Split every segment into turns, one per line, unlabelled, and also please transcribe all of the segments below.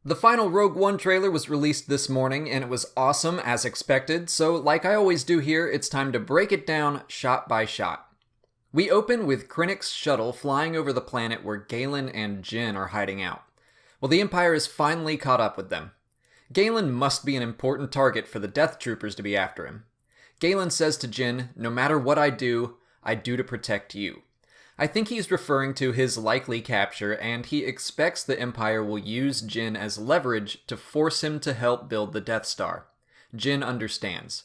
The final Rogue One trailer was released this morning, and it was awesome as expected, so like I always do here, it's time to break it down shot by shot. We open with Krennic's shuttle flying over the planet where Galen and Jin are hiding out. Well, the Empire is finally caught up with them. Galen must be an important target for the Death Troopers to be after him. Galen says to Jin, "No matter what I do to protect you." I think he's referring to his likely capture, and he expects the Empire will use Jin as leverage to force him to help build the Death Star. Jin understands.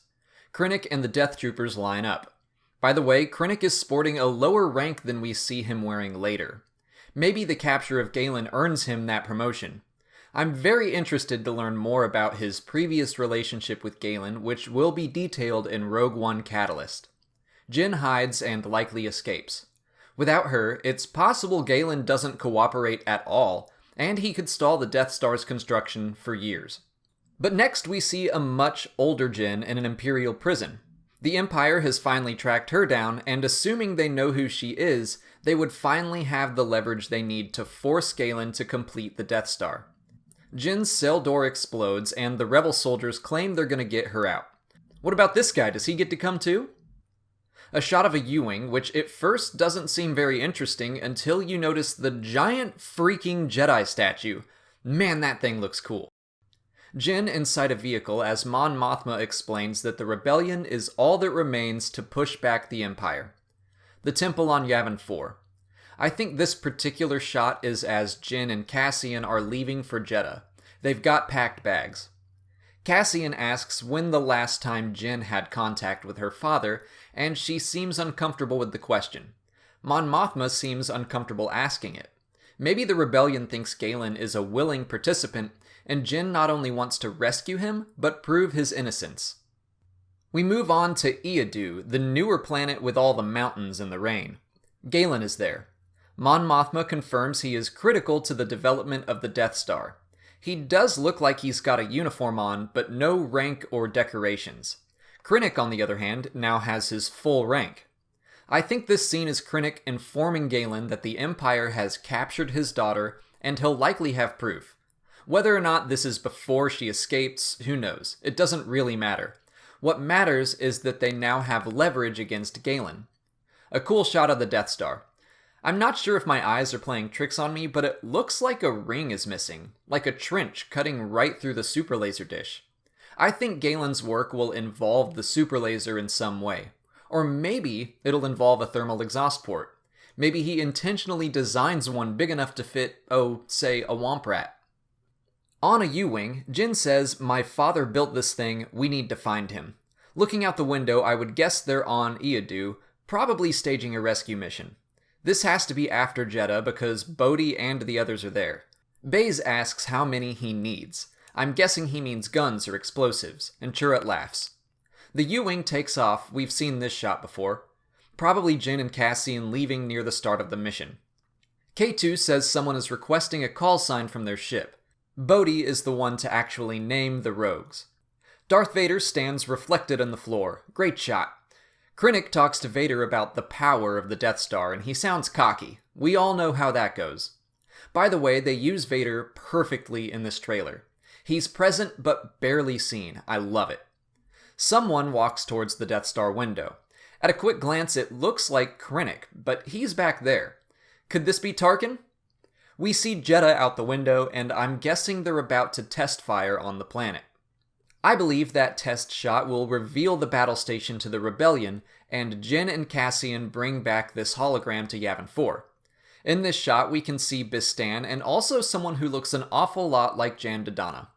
Krennic and the Death Troopers line up. By the way, Krennic is sporting a lower rank than we see him wearing later. Maybe the capture of Galen earns him that promotion. I'm very interested to learn more about his previous relationship with Galen, which will be detailed in Rogue One Catalyst. Jin hides and likely escapes. Without her, it's possible Galen doesn't cooperate at all, and he could stall the Death Star's construction for years. But next we see a much older Jin in an Imperial prison. The Empire has finally tracked her down, and assuming they know who she is, they would finally have the leverage they need to force Galen to complete the Death Star. Jin's cell door explodes, and the rebel soldiers claim they're gonna get her out. What about this guy? Does he get to come too? A shot of a Ewing, which at first doesn't seem very interesting until you notice the giant freaking Jedi statue. Man, that thing looks cool. Jin inside a vehicle as Mon Mothma explains that the rebellion is all that remains to push back the Empire. The temple on Yavin 4. I think this particular shot is as Jin and Cassian are leaving for Jeddah. They've got packed bags. Cassian asks when the last time Jin had contact with her father, and she seems uncomfortable with the question. Mon Mothma seems uncomfortable asking it. Maybe the rebellion thinks Galen is a willing participant, and Jin not only wants to rescue him, but prove his innocence. We move on to Adieu, the newer planet with all the mountains and the rain. Galen is there. Mon Mothma confirms he is critical to the development of the Death Star. He does look like he's got a uniform on, but no rank or decorations. Krennic, on the other hand, now has his full rank. I think this scene is Krennic informing Galen that the Empire has captured his daughter, and he'll likely have proof. Whether or not this is before she escapes, who knows? It doesn't really matter. What matters is that they now have leverage against Galen. A cool shot of the Death Star. I'm not sure if my eyes are playing tricks on me, but it looks like a ring is missing, like a trench cutting right through the super laser dish. I think Galen's work will involve the super laser in some way. Or maybe it'll involve a thermal exhaust port. Maybe he intentionally designs one big enough to fit, say, a Womp Rat. On a Ewing, Jin says, "My father built this thing, we need to find him." Looking out the window, I would guess they're on Adieu, probably staging a rescue mission. This has to be after Jeddah because Bodhi and the others are there. Baze asks how many he needs. I'm guessing he means guns or explosives, and Chirrut laughs. The Ewing takes off. We've seen this shot before. Probably Jin and Cassian leaving near the start of the mission. K2 says someone is requesting a call sign from their ship. Bodhi is the one to actually name the rogues. Darth Vader stands reflected on the floor. Great shot. Krennic talks to Vader about the power of the Death Star, and he sounds cocky. We all know how that goes. By the way, they use Vader perfectly in this trailer. He's present but barely seen. I love it. Someone walks towards the Death Star window. At a quick glance, it looks like Krennic, but he's back there. Could this be Tarkin? We see Jeddah out the window, and I'm guessing they're about to test fire on the planet. I believe that test shot will reveal the battle station to the rebellion, and Jin and Cassian bring back this hologram to Yavin 4. In this shot, we can see Bistan and also someone who looks an awful lot like Jan Dodonna.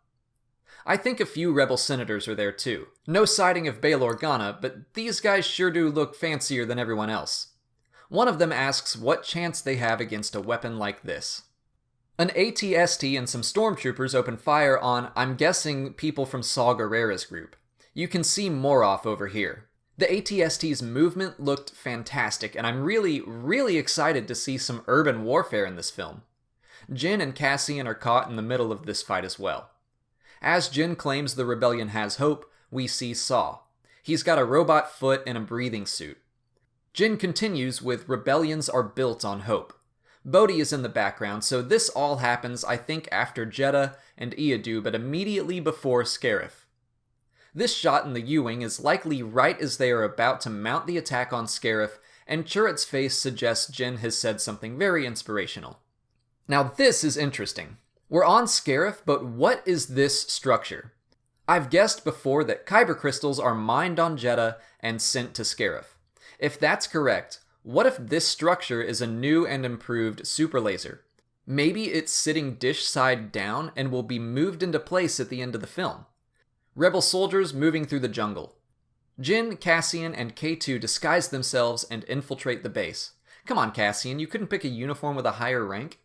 I think a few rebel senators are there too. No sighting of Bail Organa, but these guys sure do look fancier than everyone else. One of them asks what chance they have against a weapon like this. An AT-ST and some stormtroopers open fire on, I'm guessing, people from Saw Gerrera's group. You can see Moroff over here. The AT-ST's movement looked fantastic, and I'm really excited to see some urban warfare in this film. Jin and Cassian are caught in the middle of this fight as well. As Jin claims the rebellion has hope, we see Saw. He's got a robot foot and a breathing suit. Jin continues with rebellions are built on hope. Bodhi is in the background, so this all happens, I think, after Jedha and Adieu, but immediately before Scarif. This shot in the Ewing is likely right as they are about to mount the attack on Scarif, and Chirrut's face suggests Jin has said something very inspirational. Now this is interesting. We're on Scarif, but what is this structure? I've guessed before that kyber crystals are mined on Jedha and sent to Scarif. If that's correct, what if this structure is a new and improved super laser? Maybe it's sitting dish side down and will be moved into place at the end of the film. Rebel soldiers moving through the jungle. Jin, Cassian, and K2 disguise themselves and infiltrate the base. Come on, Cassian, you couldn't pick a uniform with a higher rank?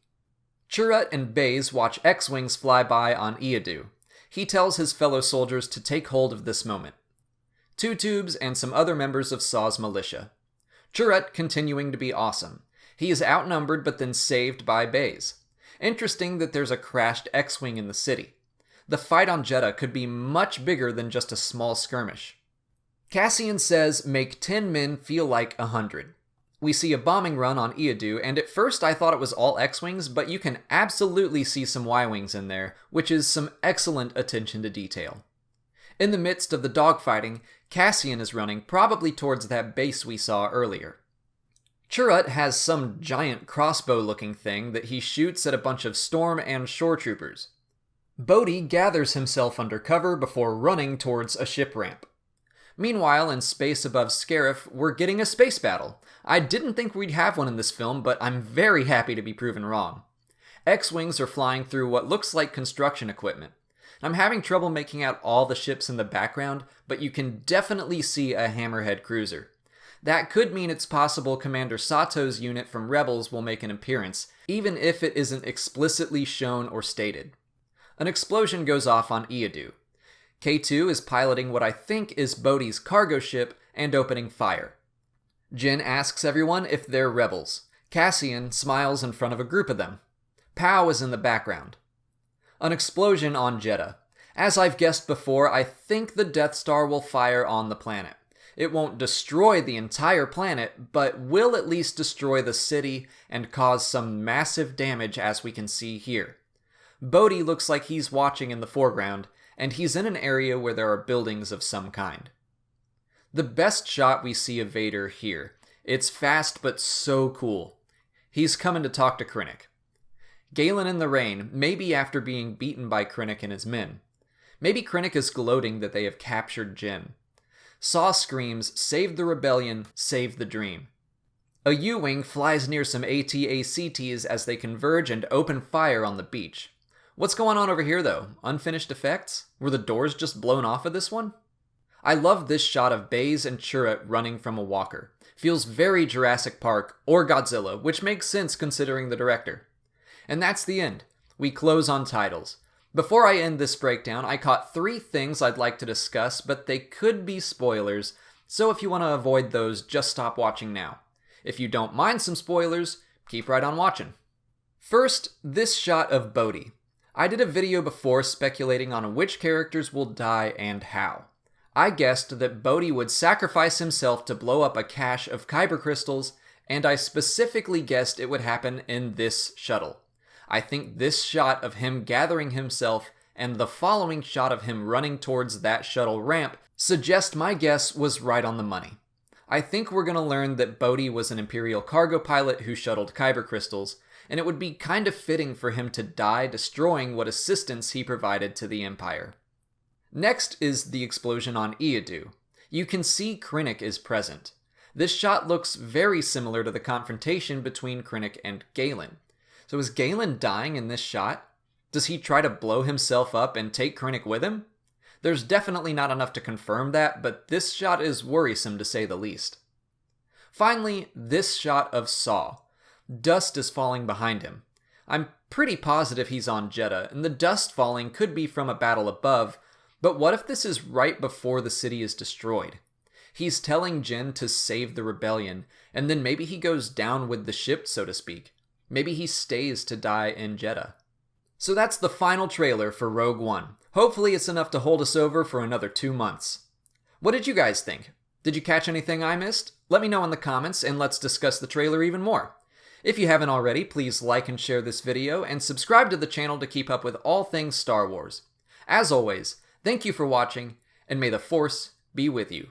Chirrut and Baze watch X-Wings fly by on Adieu. He tells his fellow soldiers to take hold of this moment. Two Tubes and some other members of Saw's militia. Chirrut continuing to be awesome. He is outnumbered but then saved by Baze. Interesting that there's a crashed X-Wing in the city. The fight on Jedha could be much bigger than just a small skirmish. Cassian says, make 10 men feel like 100. We see a bombing run on Adieu, and at first I thought it was all X-Wings, but you can absolutely see some Y-Wings in there, which is some excellent attention to detail. In the midst of the dogfighting, Cassian is running probably towards that base we saw earlier. Chirrut has some giant crossbow-looking thing that he shoots at a bunch of storm and shore troopers. Bodhi gathers himself under cover before running towards a ship ramp. Meanwhile, in space above Scarif, we're getting a space battle. I didn't think we'd have one in this film, but I'm very happy to be proven wrong. X-Wings are flying through what looks like construction equipment. I'm having trouble making out all the ships in the background, but you can definitely see a Hammerhead cruiser. That could mean it's possible Commander Sato's unit from Rebels will make an appearance, even if it isn't explicitly shown or stated. An explosion goes off on Adieu. K2 is piloting what I think is Bodhi's cargo ship and opening fire. Jin asks everyone if they're rebels. Cassian smiles in front of a group of them. Pow is in the background. An explosion on Jedha. As I've guessed before, I think the Death Star will fire on the planet. It won't destroy the entire planet, but will at least destroy the city and cause some massive damage, as we can see here. Bodhi looks like he's watching in the foreground, and he's in an area where there are buildings of some kind. The best shot we see of Vader here. It's fast but so cool. He's coming to talk to Krennic. Galen in the rain, maybe after being beaten by Krennic and his men. Maybe Krennic is gloating that they have captured Jin. Saw screams, save the rebellion, save the dream. A Ewing flies near some AT-ACTs as they converge and open fire on the beach. What's going on over here though? Unfinished effects? Were the doors just blown off of this one? I love this shot of Baze and Chirrut running from a walker. Feels very Jurassic Park or Godzilla, which makes sense considering the director. And that's the end. We close on titles. Before I end this breakdown, I caught 3 things I'd like to discuss, but they could be spoilers, so if you want to avoid those, just stop watching now. If you don't mind some spoilers, keep right on watching. First, this shot of Bodhi. I did a video before speculating on which characters will die and how. I guessed that Bodhi would sacrifice himself to blow up a cache of kyber crystals, and I specifically guessed it would happen in this shuttle. I think this shot of him gathering himself and the following shot of him running towards that shuttle ramp suggest my guess was right on the money. I think we're going to learn that Bodhi was an Imperial cargo pilot who shuttled kyber crystals, and it would be kind of fitting for him to die destroying what assistance he provided to the Empire. Next is the explosion on Adieu. You can see Krennic is present. This shot looks very similar to the confrontation between Krennic and Galen. So is Galen dying in this shot? Does he try to blow himself up and take Krennic with him? There's definitely not enough to confirm that, but this shot is worrisome to say the least. Finally, this shot of Saw. Dust is falling behind him. I'm pretty positive he's on Jedha, and the dust falling could be from a battle above, but what if this is right before the city is destroyed? He's telling Jin to save the rebellion, and then maybe he goes down with the ship, so to speak. Maybe he stays to die in Jedha. So that's the final trailer for Rogue One. Hopefully it's enough to hold us over for another 2 months. What did you guys think? Did you catch anything I missed? Let me know in the comments, and let's discuss the trailer even more. If you haven't already, please like and share this video, and subscribe to the channel to keep up with all things Star Wars. As always, thank you for watching, and may the Force be with you.